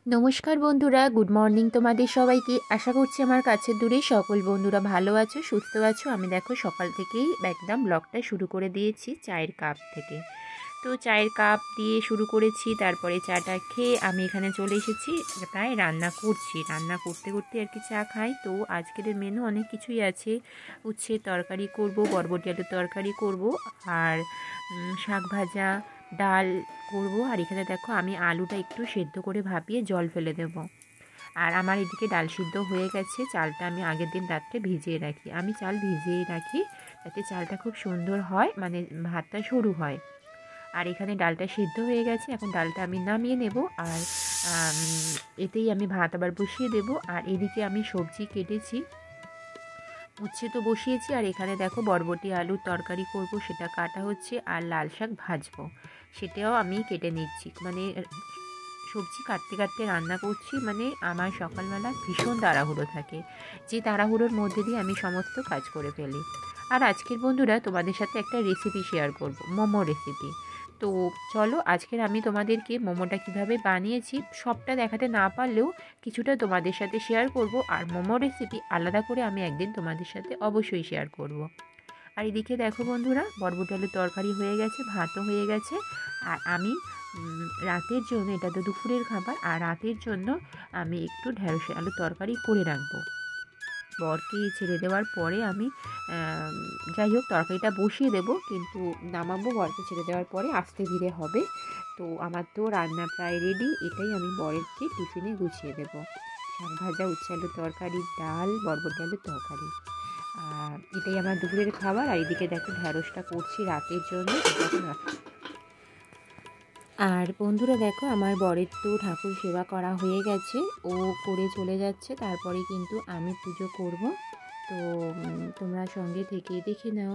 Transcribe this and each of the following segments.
নমস্কার বন্ধুরা, good morning তোমাদের সবাইকে। আশা করছি আমার কাছের দূরে সকল বন্ধুরা ভালো আছো, সুস্থ আছো। আমি দেখো সকাল থেকেই একদম ব্লগটা শুরু করে দিয়েছি চায়ের কাপ থেকে। তো চায়ের কাপ দিয়ে শুরু করেছি, তারপরে চাটা খেয়ে আমি এখানে চলে এসেছি, তাই রান্না করছি। রান্না করতে করতে আর কি চা খাই। তো আজকের মেনু অনেক কিছুই আছে। উচ্ছের তরকারি করব, বরবটি আলুর তরকারি করব, আর শাক ভাজা, ডাল করব। আর এখানে দেখো আমি আলুটা একটু সেদ্ধ করে ভাপিয়ে জল ফেলে দেব। আর আমার এদিকে ডাল সিদ্ধ হয়ে গেছে। চালটা আমি আগের দিন রাত্রে ভিজিয়ে রাখি। আমি চাল ভিজিয়ে রাখি যাতে চালটা খুব সুন্দর হয়, মানে ভাতটা সরু হয়। আর এখানে ডালটা সিদ্ধ হয়ে গেছে, এখন ডালটা আমি নামিয়ে নেব। আর এতেই আমি ভাত আবার বসিয়ে দেব। আর এদিকে আমি সবজি কেটেছি, উচ্ছে তো বসিয়েছি। আর এখানে দেখো বরবটি আলুর তরকারি করব, সেটা কাটা হচ্ছে। আর লাল শাক ভাজবো, সেটাও আমি কেটে নিচ্ছি। মানে সবজি কাটতে কাটতে রান্না করছি, মানে আমার সকালবেলা ভীষণ তাড়াহুড়ো থাকে, যে তাড়াহুড়োর মধ্যে দিয়ে আমি সমস্ত কাজ করে ফেলি। আর আজকের বন্ধুরা তোমাদের সাথে একটা রেসিপি শেয়ার করব, মোমো রেসিপি। তো চলো, আজকের আমি তোমাদেরকে মোমোটা কিভাবে বানিয়েছি সবটা দেখাতে না পারলেও কিছুটা তোমাদের সাথে শেয়ার করব। আর মোমো রেসিপি আলাদা করে আমি একদিন তোমাদের সাথে অবশ্যই শেয়ার করব। আর এদিকে দেখো বন্ধুরা, বরবটি আলুর তরকারি হয়ে গেছে, ভাতও হয়ে গেছে। আর আমি রাতের জন্য, এটা তো দুপুরের খাবার, আর রাতের জন্য আমি একটু ঢেঁড়স আলুর তরকারি করে রাখবো। বরকে ছেড়ে দেওয়ার পরে আমি যাই হোক তরকারিটা বসিয়ে দেব, কিন্তু নামাবো বরকে ছেড়ে দেওয়ার পরে, আস্তে ধীরে হবে। তো আমার তো রান্না প্রায় রেডি, এটাই আমি বরেরকে টিফিনে গুছিয়ে দেবো। শাক ভাজা, উচ্ছে আলুর তরকারি, ডাল, বরবটি আলুর তরকারি, আর এটাই আমার দুপুরের খাবার। আর এদিকে দেখো ঢ্যাঁড়সটা করছি রাতের জন্য। আর বন্ধুরা দেখো, আমার বরের তো ঠাকুর সেবা করা হয়ে গেছে, ও করে চলে যাচ্ছে, তারপরে কিন্তু আমি পুজো করব। তো তোমরা সঙ্গে থেকে দেখে নাও।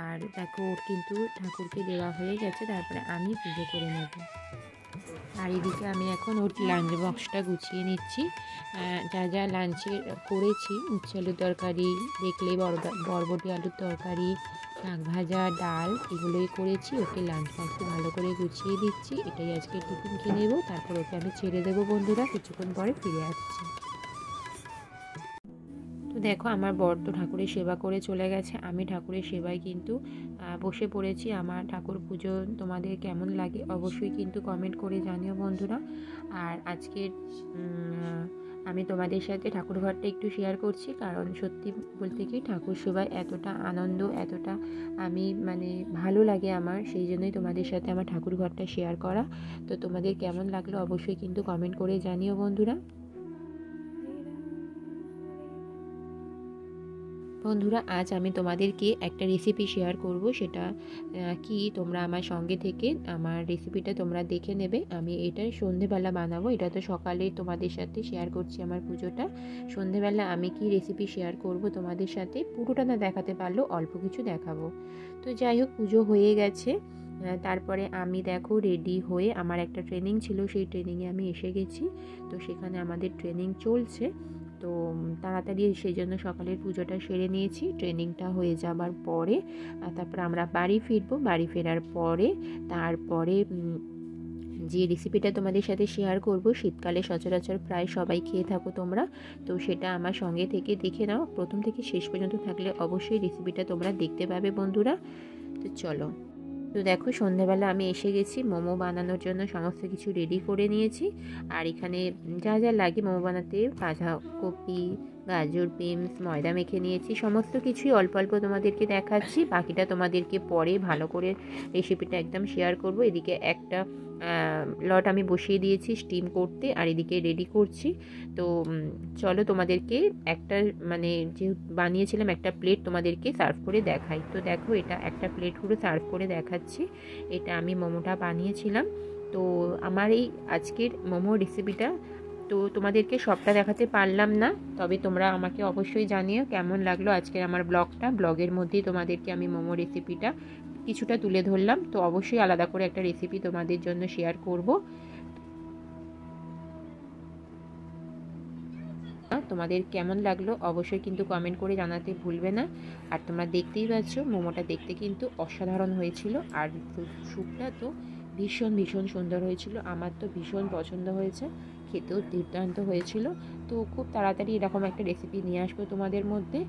আর দেখো ওর কিন্তু ঠাকুরকে দেওয়া হয়ে গেছে, তারপরে আমি পুজো করে নেব। আর এদিকে আমি এখন ওর লাঞ্চ বক্সটা গুছিয়ে নিচ্ছি। যা যা লাঞ্চে করেছি, উচ্ছে আলুর তরকারি দেখলে, বরবটি আলুর তরকারি, শাক ভাজা, ডাল, এগুলোই করেছি। ওকে লাঞ্চ বক্সে ভালো করে গুছিয়ে দিচ্ছি। এটাই আজকে টিফিন খেয়ে নেবো, তারপর ওকে আমি ছেড়ে দেবো বন্ধুরা, কিছুক্ষণ পরে ফিরে আসছি। তো দেখো আমার বর তো ঠাকুরের সেবা করে চলে গেছে, আমি ঠাকুরের সেবায় কিন্তু বসে পড়েছি। আমার ঠাকুর পুজো তোমাদের কেমন লাগে অবশ্যই কিন্তু কমেন্ট করে জানিও বন্ধুরা। আর আজকের আমি তোমাদের সাথে ঠাকুর ঘরটা একটু শেয়ার করছি, কারণ সত্যি বলতে কি ঠাকুর সেবায় এতটা আনন্দ, এতটা আমি মানে ভালো লাগে আমার, সেই জন্যই তোমাদের সাথে আমার ঠাকুর ঘরটা শেয়ার করা। তো তোমাদের কেমন লাগলো অবশ্যই কিন্তু কমেন্ট করে জানিও বন্ধুরা। বন্ধুরা আজ আমি তোমাদেরকে একটা রেসিপি শেয়ার করব, সেটা কি তোমরা আমার সঙ্গে থেকে আমার রেসিপিটা তোমরা দেখে নেবে। আমি এটা সন্ধেবেলা বানাবো, এটা তো সকালে তোমাদের সাথে শেয়ার করছি আমার পুজোটা। সন্ধেবেলা আমি কি রেসিপি শেয়ার করব তোমাদের সাথে, পুরোটা না দেখাতে পারলেও অল্প কিছু দেখাবো। তো যাই হোক, পুজো হয়ে গেছে। তারপরে আমি দেখো রেডি হয়ে, আমার একটা ট্রেনিং ছিল, সেই ট্রেনিংয়ে আমি এসে গেছি। তো সেখানে আমাদের ট্রেনিং চলছে, তো তাড়াতাড়ি সেই জন্য সকালের পুজোটা সেরে নিয়েছি। ট্রেনিংটা হয়ে যাবার পরে তারপর আমরা বাড়ি ফিরবো। বাড়ি ফেরার পরে তারপরে যে রেসিপিটা তোমাদের সাথে শেয়ার করব, শীতকালে সচরাচর প্রায় সবাই খেয়ে থাকো তোমরা, তো সেটা আমার সঙ্গে থেকে দেখে নাও। প্রথম থেকে শেষ পর্যন্ত থাকলে অবশ্যই রেসিপিটা তোমরা দেখতে পাবে বন্ধুরা। তো চলো, তো দেখো সন্ধ্যাবেলা আমি এসে গেছি, মোমো বানানোর জন্য সমস্ত কিছু রেডি করে নিয়েছি। আর এখানে যা যা লাগে মোমো বানাতে, বাঁধাকপি, গাজর, বিনস, ময়দা মেখে নিয়েছি, সমস্ত কিছুই অল্প অল্প তোমাদেরকে দেখাচ্ছি। বাকিটা তোমাদেরকে পরে ভালো করে রেসিপিটা একদম শেয়ার করব। এদিকে একটা লট আমি বসিয়ে দিয়েছি স্টিম করতে, আর এদিকে রেডি করছি। তো চলো তোমাদেরকে একটা মানে যে বানিয়েছিলাম একটা প্লেট তোমাদেরকে সার্ভ করে দেখাই। তো দেখো এটা একটা প্লেট পুরো সার্ভ করে দেখাচ্ছি, এটা আমি মোমোটা বানিয়েছিলাম। তো আমার এই আজকের মোমো রেসিপিটা তো তোমাদেরকে সবটা দেখাতে পারলাম না, তবে তোমরা আমাকে অবশ্যই জানিও কেমন লাগলো আজকের আমার ব্লগটা। ব্লগের মধ্যেই তোমাদেরকে আমি মোমো রেসিপিটা কিছুটা তুলে ধরলাম, তো অবশ্যই আলাদা করে একটা রেসিপি তোমাদের জন্য শেয়ার করব। তোমাদের কেমন লাগলো অবশ্যই কিন্তু কমেন্ট করে জানাতে ভুলবে না। আর তোমরা দেখতেই পাচ্ছ মোমোটা দেখতে কিন্তু অসাধারণ হয়েছিল, আর স্যুপটা তো ভীষণ ভীষণ সুন্দর হয়েছিল, আমার তো ভীষণ পছন্দ হয়েছে, খেতেও দুর্দান্ত হয়েছিল। তো খুব তাড়াতাড়ি এরকম একটা রেসিপি নিয়ে আসবো তোমাদের মধ্যে।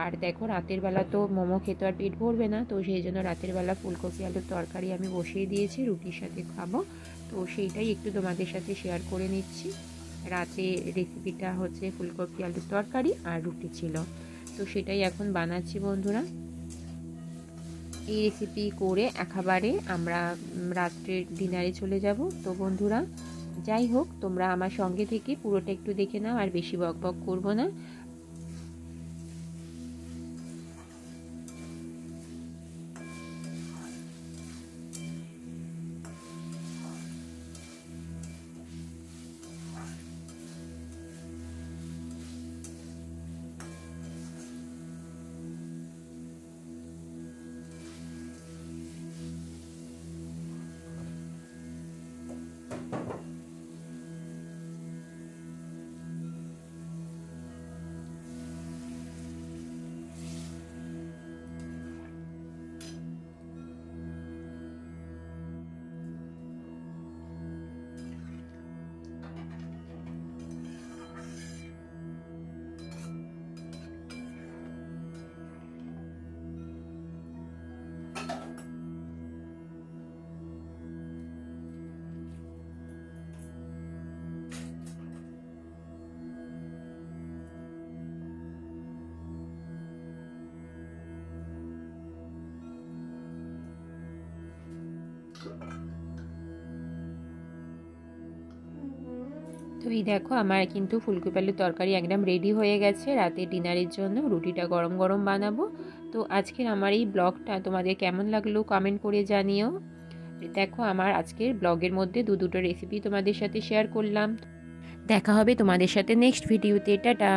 আর দেখো রাতের বেলা তো মোমো খেতে আর পেট ভরবে না, তো সেই জন্য রাতের বেলা ফুলকপি আলুর তরকারি আমি বসিয়ে দিয়েছি, রুটির সাথে খাবো। তো সেইটাই একটু তোমাদের সাথে শেয়ার করে নিচ্ছি। রাতে রেসিপিটা হচ্ছে ফুলকপি আলুর তরকারি আর রুটি ছিল, তো সেটাই এখন বানাচ্ছি বন্ধুরা। এই রেসিপি করে একেবারে আমরা রাত্রের ডিনারে চলে যাব। তো বন্ধুরা যাই হোক, তোমরা আমার সঙ্গে থেকে পুরোটা একটু দেখে নাও, আর বেশি বক বক করবো না। তো এই দেখো আমার কিন্তু ফুলকপি আলুর তরকারি একদম রেডি হয়ে গেছে রাতে ডিনারের জন্য। রুটিটা গরম গরম বানাবো। তো আজকের আমার এই ব্লগটা তোমাদের কেমন লাগলো কমেন্ট করে জানিও। দেখো আমার আজকের ব্লগের মধ্যে দুটো রেসিপি তোমাদের সাথে শেয়ার করলাম। দেখা হবে তোমাদের সাথে নেক্সট ভিডিওতে। টাটা।